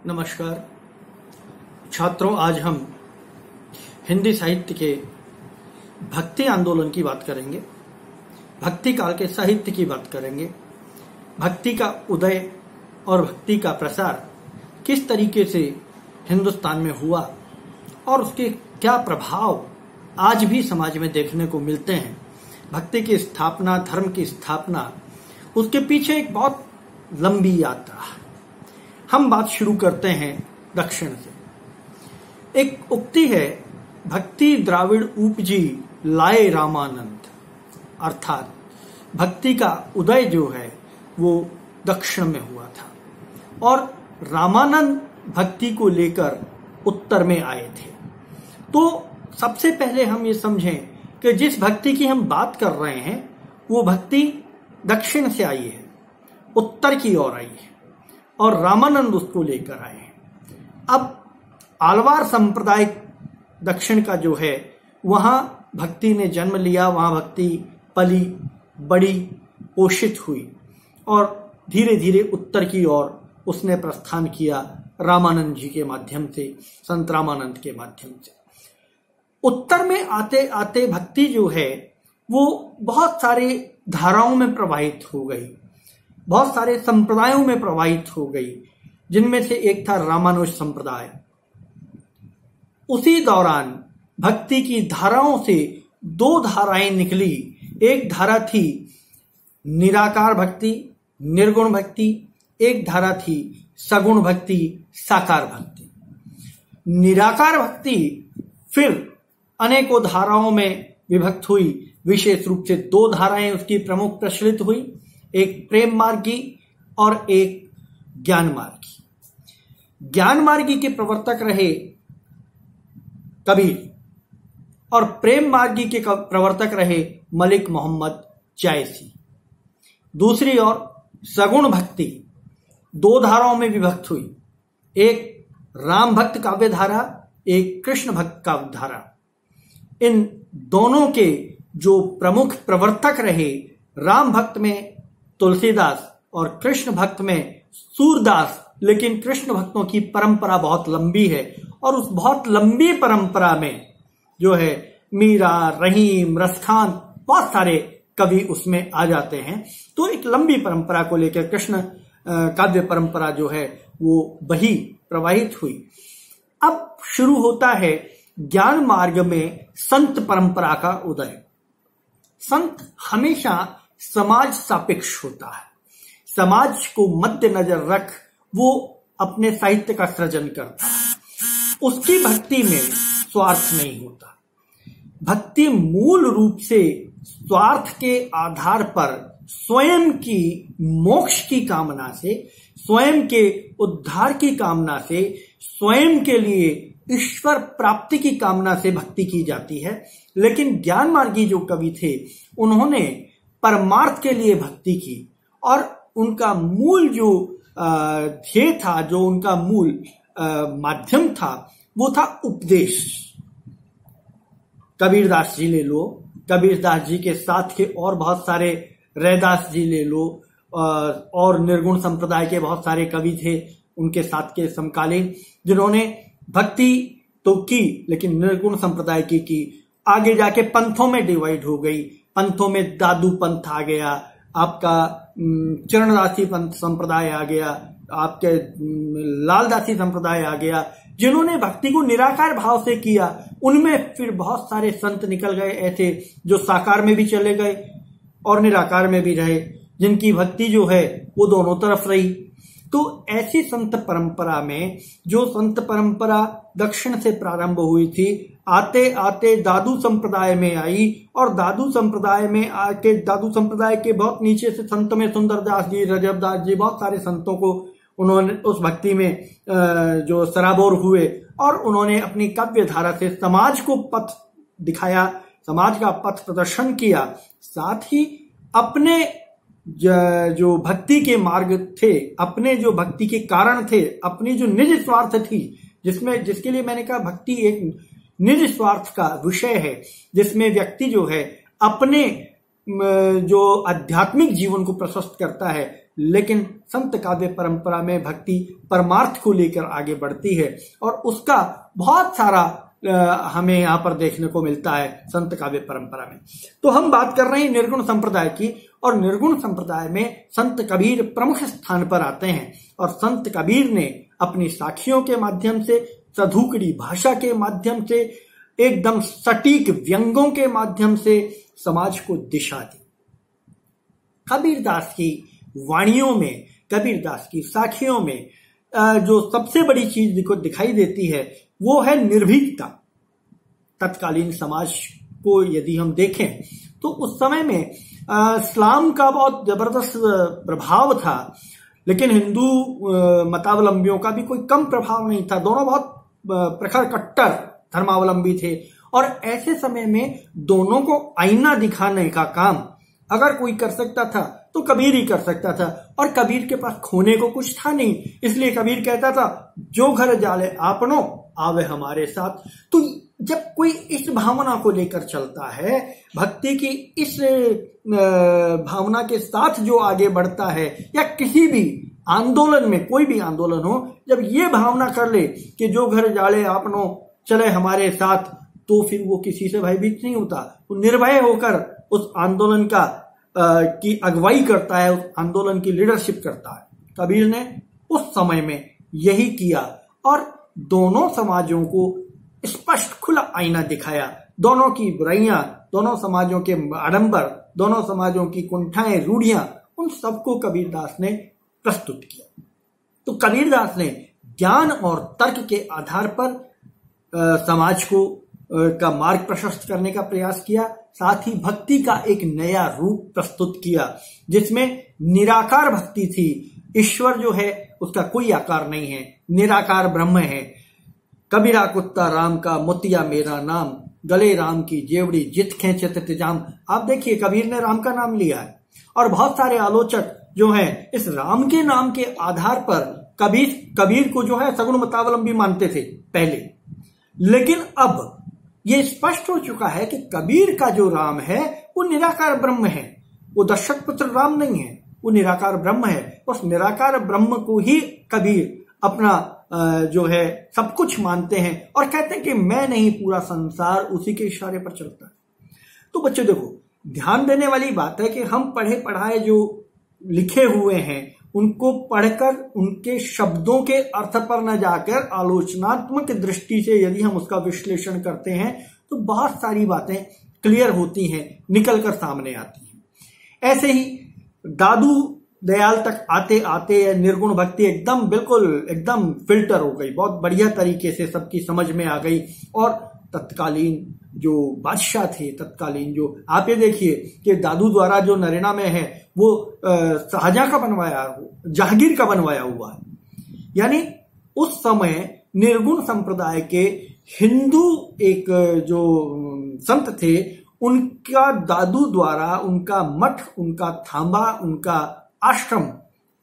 नमस्कार छात्रों, आज हम हिंदी साहित्य के भक्ति आंदोलन की बात करेंगे। भक्ति काल के साहित्य की बात करेंगे। भक्ति का उदय और भक्ति का प्रसार किस तरीके से हिंदुस्तान में हुआ और उसके क्या प्रभाव आज भी समाज में देखने को मिलते हैं। भक्ति की स्थापना, धर्म की स्थापना, उसके पीछे एक बहुत लंबी यात्रा है। हम बात शुरू करते हैं दक्षिण से। एक उक्ति है, भक्ति द्राविड़ उपजी लाए रामानंद, अर्थात भक्ति का उदय जो है वो दक्षिण में हुआ था और रामानंद भक्ति को लेकर उत्तर में आए थे। तो सबसे पहले हम ये समझें कि जिस भक्ति की हम बात कर रहे हैं वो भक्ति दक्षिण से आई है, उत्तर की ओर आई है और रामानंद उसको लेकर आए हैं। अब आलवार संप्रदाय दक्षिण का जो है वहां भक्ति ने जन्म लिया, वहां भक्ति पली बड़ी, पोषित हुई और धीरे धीरे उत्तर की ओर उसने प्रस्थान किया रामानंद जी के माध्यम से, संत रामानंद के माध्यम से। उत्तर में आते आते भक्ति जो है वो बहुत सारे धाराओं में प्रवाहित हो गई, बहुत सारे संप्रदायों में प्रवाहित हो गई, जिनमें से एक था रामानुज संप्रदाय। उसी दौरान भक्ति की धाराओं से दो धाराएं निकली। एक धारा थी निराकार भक्ति, निर्गुण भक्ति, एक धारा थी सगुण भक्ति, साकार भक्ति। निराकार भक्ति फिर अनेकों धाराओं में विभक्त हुई। विशेष रूप से दो धाराएं उसकी प्रमुख प्रचलित हुई, एक प्रेम मार्गी और एक ज्ञान मार्गी। ज्ञान मार्गी के प्रवर्तक रहे कबीर और प्रेम मार्गी के प्रवर्तक रहे मलिक मोहम्मद जायसी। दूसरी ओर सगुण भक्ति दो धाराओं में विभक्त हुई, एक राम भक्त काव्य धारा, एक कृष्ण भक्त काव्य धारा। इन दोनों के जो प्रमुख प्रवर्तक रहे, राम भक्त में तुलसीदास और कृष्ण भक्त में सूरदास, लेकिन कृष्ण भक्तों की परंपरा बहुत लंबी है और उस बहुत लंबी परंपरा में जो है मीरा, रहीम, रसखान, बहुत सारे कवि उसमें आ जाते हैं। तो एक लंबी परंपरा को लेकर कृष्ण काव्य परंपरा जो है वो वही प्रवाहित हुई। अब शुरू होता है ज्ञान मार्ग में संत परंपरा का उदय। संत हमेशा समाज सापेक्ष होता है, समाज को मध्य नजर रख वो अपने साहित्य का सृजन करता है। उसकी भक्ति में स्वार्थ नहीं होता। भक्ति मूल रूप से स्वार्थ के आधार पर स्वयं की मोक्ष की कामना से, स्वयं के उद्धार की कामना से, स्वयं के लिए ईश्वर प्राप्ति की कामना से भक्ति की जाती है। लेकिन ज्ञान मार्गी जो कवि थे उन्होंने परमार्थ के लिए भक्ति की और उनका मूल जो ध्येय था, जो उनका मूल माध्यम था, वो था उपदेश। कबीरदास जी ले लो, कबीरदास जी के साथ के और बहुत सारे, रैदास जी ले लो, और निर्गुण संप्रदाय के बहुत सारे कवि थे उनके साथ के समकालीन, जिन्होंने भक्ति तो की लेकिन निर्गुण संप्रदाय की। आगे जाके पंथों में डिवाइड हो गई। पंथों में दादू पंथ आ गया, आपका चरणदासी पंथ संप्रदाय आ गया, आपके लालदासी संप्रदाय आ गया, जिन्होंने भक्ति को निराकार भाव से किया। उनमें फिर बहुत सारे संत निकल गए ऐसे जो साकार में भी चले गए और निराकार में भी रहे, जिनकी भक्ति जो है वो दोनों तरफ रही। तो ऐसी संत परंपरा में, जो संत परंपरा दक्षिण से प्रारंभ हुई थी, आते आते दादू संप्रदाय में आई और दादू संप्रदाय में आके, दादू संप्रदाय के बहुत नीचे से संत में सुंदरदास जी, रजबदास जी, बहुत सारे संतों को उन्होंने उस भक्ति में जो सराबोर हुए और उन्होंने अपनी काव्य धारा से समाज को पथ दिखाया, समाज का पथ प्रदर्शन किया। साथ ही अपने जो भक्ति के मार्ग थे, अपने जो भक्ति के कारण थे, अपनी जो निज स्वार्थ थी, जिसके लिए मैंने कहा भक्ति एक निज स्वार्थ का विषय है, जिसमें व्यक्ति जो है अपने जो आध्यात्मिक जीवन को प्रशस्त करता है, लेकिन संत काव्य परंपरा में भक्ति परमार्थ को लेकर आगे बढ़ती है और उसका बहुत सारा हमें यहाँ पर देखने को मिलता है संत काव्य परंपरा में। तो हम बात कर रहे हैं निर्गुण संप्रदाय की, और निर्गुण संप्रदाय में संत कबीर प्रमुख स्थान पर आते हैं। और संत कबीर ने अपनी साखियों के माध्यम से, सधुकड़ी भाषा के माध्यम से, एकदम सटीक व्यंगों के माध्यम से समाज को दिशा दी। कबीरदास की वाणियों में, कबीरदास की साखियों में जो सबसे बड़ी चीज दिखाई देती है वो है निर्भीकता। तत्कालीन समाज को यदि हम देखें तो उस समय में इस्लाम का बहुत जबरदस्त प्रभाव था, लेकिन हिंदू मतावलंबियों का भी कोई कम प्रभाव नहीं था। दोनों बहुत प्रखर कट्टर धर्मावलंबी थे, और ऐसे समय में दोनों को आईना दिखाने का काम अगर कोई कर सकता था तो कबीर ही कर सकता था। और कबीर के पास खोने को कुछ था नहीं, इसलिए कबीर कहता था जो घर जाले आपनो आवे हमारे साथ। तो जब कोई इस भावना को लेकर चलता है, भक्ति की इस भावना के साथ जो आगे बढ़ता है, या किसी भी आंदोलन में, कोई भी आंदोलन हो, जब ये भावना कर ले कि जो घर जाले आपनो चले हमारे साथ, तो फिर वो किसी से भयभीत नहीं होता, वो निर्भय होकर उस आंदोलन का की अगुवाई करता है, उस आंदोलन की लीडरशिप करता है। कबीर ने उस समय में यही किया और दोनों समाजों को स्पष्ट खुला आईना दिखाया। दोनों की बुराइयां, दोनों समाजों के आडंबर, दोनों समाजों की कुंठाएं, रूढ़ियां, उन सबको कबीरदास ने प्रस्तुत किया। तो कबीरदास ने ज्ञान और तर्क के आधार पर समाज को का मार्ग प्रशस्त करने का प्रयास किया, साथ ही भक्ति का एक नया रूप प्रस्तुत किया जिसमें निराकार भक्ति थी। ईश्वर जो है उसका कोई आकार नहीं है, निराकार ब्रह्म है। कबीरा कुत्ता राम का मोतिया मेरा नाम, गले राम की जेवड़ी जित खेचे तिजाम। आप देखिए कबीर ने राम का नाम लिया है, और बहुत सारे आलोचक जो हैं इस राम के नाम के आधार पर कबीर को जो है सगुण मतावलंबी मानते थे पहले। लेकिन अब ये स्पष्ट हो चुका है कि कबीर का जो राम है वो निराकार ब्रह्म है, वो दशरथ पुत्र राम नहीं है, वो निराकार ब्रह्म है। उस निराकार ब्रह्म को ही कबीर अपना जो है सब कुछ मानते हैं और कहते हैं कि मैं नहीं, पूरा संसार उसी के इशारे पर चलता है। तो बच्चों देखो, ध्यान देने वाली बात है कि हम पढ़े पढ़ाए जो लिखे हुए हैं उनको पढ़कर उनके शब्दों के अर्थ पर न जाकर आलोचनात्मक दृष्टि से यदि हम उसका विश्लेषण करते हैं तो बहुत सारी बातें क्लियर होती हैं, निकल कर सामने आती हैं। ऐसे ही दादू दयाल तक आते आते निर्गुण भक्ति एकदम फिल्टर हो गई, बहुत बढ़िया तरीके से सबकी समझ में आ गई। और तत्कालीन जो बादशाह थे, तत्कालीन जो, आप ये देखिए कि दादू द्वारा जो नरेना में है वो शाहजहां का बनवाया, जहांगीर का बनवाया हुआ है। यानी उस समय निर्गुण संप्रदाय के हिंदू एक जो संत थे, उनका दादू द्वारा, उनका मठ, उनका थांबा, उनका आश्रम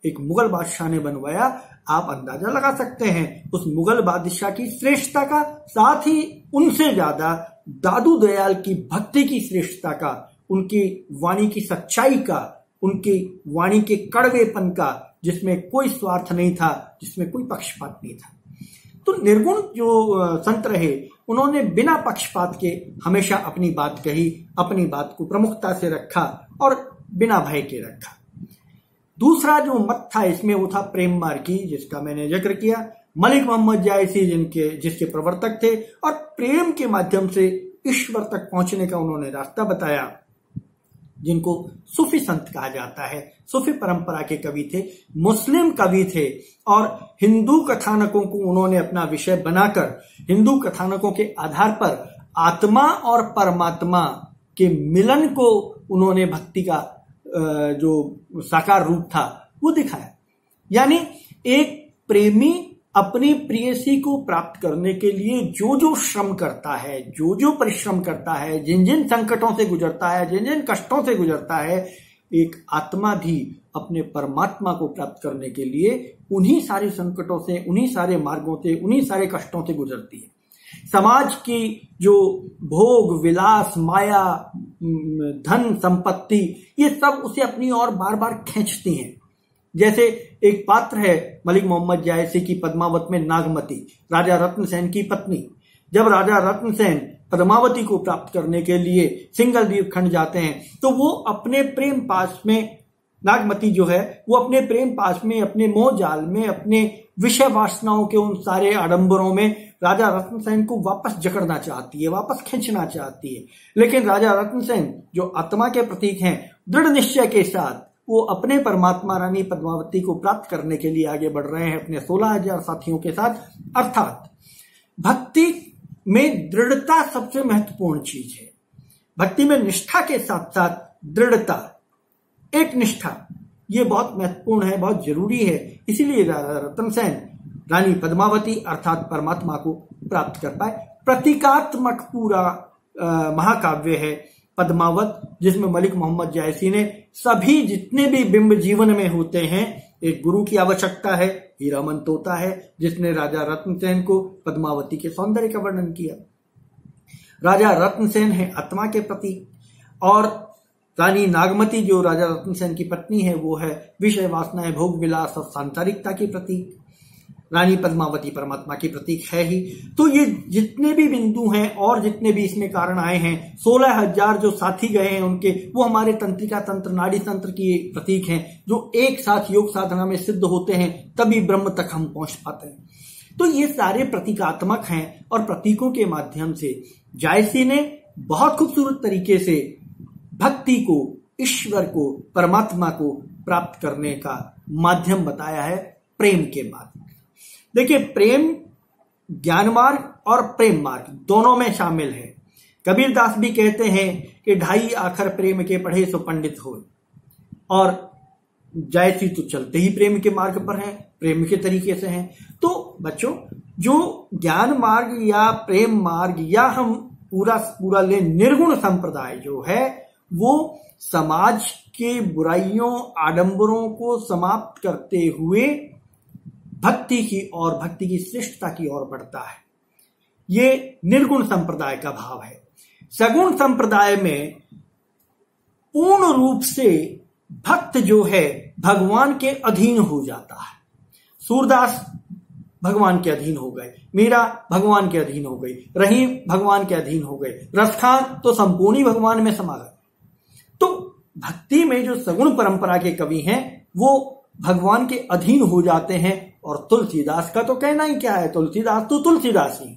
एक मुगल बादशाह ने बनवाया। आप अंदाजा लगा सकते हैं उस मुगल बादशाह की श्रेष्ठता का, साथ ही उनसे ज्यादा दादू दयाल की भक्ति की श्रेष्ठता का, उनकी वाणी की सच्चाई का, उनकी वाणी के कड़वेपन का, जिसमें कोई स्वार्थ नहीं था, जिसमें कोई पक्षपात नहीं था। तो निर्गुण जो संत रहे, उन्होंने बिना पक्षपात के हमेशा अपनी बात कही, अपनी बात को प्रमुखता से रखा और बिना भय के रखा। दूसरा जो मत था इसमें वो था प्रेम मार्गी, जिसका मैंने जिक्र किया। मलिक मोहम्मद जायसी जिसके प्रवर्तक थे और प्रेम के माध्यम से ईश्वर तक पहुंचने का उन्होंने रास्ता बताया, जिनको सूफी संत कहा जाता है। सूफी परंपरा के कवि थे, मुस्लिम कवि थे, और हिंदू कथानकों को उन्होंने अपना विषय बनाकर हिंदू कथानकों के आधार पर आत्मा और परमात्मा के मिलन को उन्होंने भक्ति का जो साकार रूप था वो दिखाया। यानी एक प्रेमी अपनी प्रेयसी को प्राप्त करने के लिए जो जो श्रम करता है, जो जो परिश्रम करता है, जिन जिन संकटों से गुजरता है, जिन जिन कष्टों से गुजरता है, एक आत्मा भी अपने परमात्मा को प्राप्त करने के लिए उन्हीं सारे संकटों से, उन्हीं सारे मार्गों से, उन्हीं सारे कष्टों से गुजरती है। समाज की जो भोग विलास, माया, धन संपत्ति, ये सब उसे अपनी ओर बार बार खींचती हैं। जैसे एक पात्र है मलिक मोहम्मद जायसी की पद्मावत में नागमती, राजा रत्नसेन की पत्नी। जब राजा रत्नसेन पद्मावती को प्राप्त करने के लिए सिंघल द्वीप खंड जाते हैं तो वो अपने प्रेम पाश में, नागमती जो है वो अपने प्रेम पाश में, अपने मोह जाल में, अपने विषय वासनाओं के उन सारे आडंबरों में राजा रत्नसेन को वापस जकड़ना चाहती है, वापस खींचना चाहती है। लेकिन राजा रत्नसेन जो आत्मा के प्रतीक हैं, दृढ़ निश्चय के साथ वो अपने परमात्मा रानी पद्मावती को प्राप्त करने के लिए आगे बढ़ रहे हैं अपने 16,000 साथियों के साथ। अर्थात भक्ति में दृढ़ता सबसे महत्वपूर्ण चीज है। भक्ति में निष्ठा के साथ साथ दृढ़ता, एक निष्ठा, ये बहुत महत्वपूर्ण है, बहुत जरूरी है। इसीलिए राजा रत्नसेन रानी पद्मावती अर्थात परमात्मा को प्राप्त कर पाए। प्रतीकात्मक पूरा महाकाव्य है पद्मावत, जिसमें मलिक मोहम्मद जायसी ने सभी जितने भी बिंब जीवन में होते हैं, एक गुरु की आवश्यकता है, हीरामन तोता है जिसने राजा रत्नसेन को पद्मावती के सौंदर्य का वर्णन किया। राजा रत्नसेन है आत्मा के प्रतीक और रानी नागमती जो राजा रत्नसेन की पत्नी है वो है विषय वासनाएं, भोग विलास और सांसारिकता की प्रतीक। रानी पद्मावती परमात्मा की प्रतीक है ही। तो ये जितने भी बिंदु हैं और जितने भी इसमें कारण आए हैं, 16,000 जो साथी गए हैं उनके, वो हमारे तंत्रिका तंत्र, नाड़ी तंत्र की प्रतीक हैं जो एक साथ योग साधना में सिद्ध होते हैं, तभी ब्रह्म तक हम पहुंच पाते हैं। तो ये सारे प्रतीकात्मक हैं और प्रतीकों के माध्यम से जायसी ने बहुत खूबसूरत तरीके से भक्ति को, ईश्वर को, परमात्मा को प्राप्त करने का माध्यम बताया है प्रेम के माध्यम। देखिए, प्रेम ज्ञान मार्ग और प्रेम मार्ग दोनों में शामिल है। कबीरदास भी कहते हैं कि ढाई आखर प्रेम के पढ़े सो पंडित हो, और जायसी तो चलते ही प्रेम के मार्ग पर हैं, प्रेम के तरीके से हैं। तो बच्चों, जो ज्ञान मार्ग या प्रेम मार्ग या हम पूरा ले निर्गुण संप्रदाय जो है, वो समाज के बुराइयों, आडंबरों को समाप्त करते हुए भक्ति की और, भक्ति की श्रेष्ठता की ओर बढ़ता है। ये निर्गुण संप्रदाय का भाव है। सगुण संप्रदाय में पूर्ण रूप से भक्त जो है भगवान के अधीन हो जाता है। सूरदास भगवान के अधीन हो गए, मीरा भगवान के अधीन हो गई, रहीम भगवान के अधीन हो गए, रसखान तो संपूर्ण ही भगवान में समा गए। तो भक्ति में जो सगुण परंपरा के कवि हैं वो भगवान के अधीन हो जाते हैं। और तुलसीदास का तो कहना ही क्या है, तुलसीदास तो तुलसीदास ही,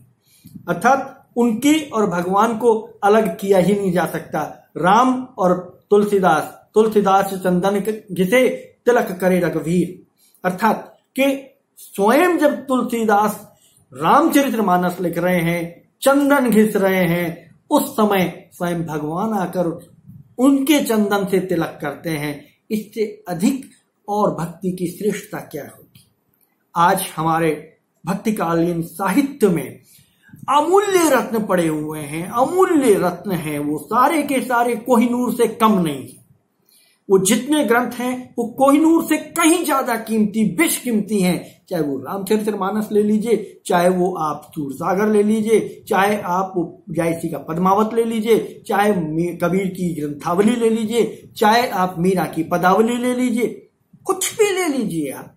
अर्थात उनकी और भगवान को अलग किया ही नहीं जा सकता। राम और तुलसीदास, तुलसीदास चंदन घिसे तिलक करे रघुवीर, अर्थात कि स्वयं जब तुलसीदास रामचरितमानस लिख रहे हैं, चंदन घिस रहे हैं, उस समय स्वयं भगवान आकर उनके चंदन से तिलक करते हैं। इससे अधिक और भक्ति की श्रेष्ठता क्या होगी। आज हमारे भक्तिकालीन साहित्य में अमूल्य रत्न पड़े हुए हैं, अमूल्य रत्न हैं, वो सारे के सारे कोहिनूर से कम नहीं। वो जितने ग्रंथ हैं वो कोहिनूर से कहीं ज्यादा कीमती, बेशकीमती हैं। चाहे वो रामचरितमानस ले लीजिए, चाहे वो आप सूरसागर ले लीजिए, चाहे आप जायसी का पद्मावत ले लीजिए, चाहे कबीर की ग्रंथावली ले लीजिए, चाहे आप मीरा की पदावली ले लीजिए, कुछ भी ले लीजिए, आप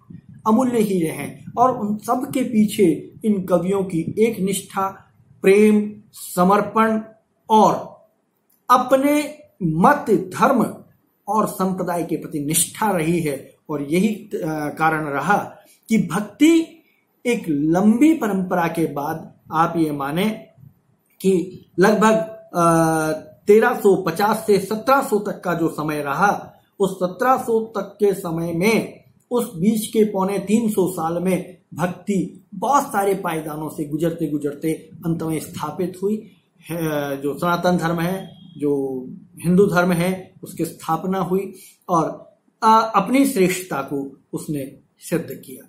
अमूल्य ही रहे। और उन सब के पीछे इन कवियों की एक निष्ठा, प्रेम, समर्पण और अपने मत, धर्म और संप्रदाय के प्रति निष्ठा रही है। और यही कारण रहा कि भक्ति एक लंबी परंपरा के बाद आप ये माने कि लगभग 1350 से 1700 तक का जो समय रहा, उस 1700 तक के समय में, उस बीच के 350 साल में भक्ति बहुत सारे पायदानों से गुजरते गुजरते अंत में स्थापित हुई। जो सनातन धर्म है, जो हिंदू धर्म है, उसकी स्थापना हुई और अपनी श्रेष्ठता को उसने सिद्ध किया।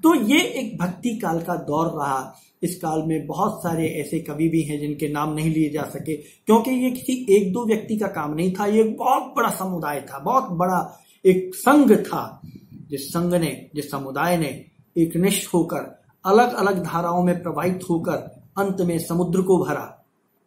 तो ये एक भक्ति काल का दौर रहा। इस काल में बहुत सारे ऐसे कवि भी हैं जिनके नाम नहीं लिए जा सके, क्योंकि ये किसी एक दो व्यक्ति का काम नहीं था, ये बहुत बड़ा समुदाय था, बहुत बड़ा एक संघ था। जिस संघ ने, जिस समुदाय ने एक निष्ठ होकर अलग अलग धाराओं में प्रवाहित होकर अंत में समुद्र को भरा,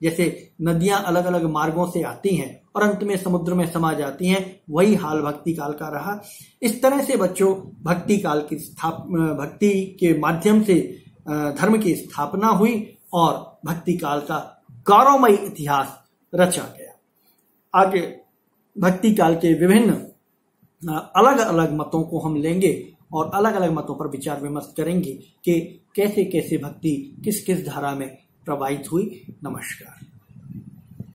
जैसे नदियां अलग अलग मार्गों से आती हैं और अंत में समुद्र में समा जाती हैं, वही हाल भक्ति काल का रहा। इस तरह से बच्चों भक्ति काल की भक्ति के माध्यम से धर्म की स्थापना हुई और भक्ति काल का गौरवमयी इतिहास रचा गया। आगे भक्ति काल के विभिन्न अलग अलग मतों को हम लेंगे और अलग अलग मतों पर विचार विमर्श करेंगे कि कैसे कैसे भक्ति किस किस धारा में प्रवाहित हुई। नमस्कार।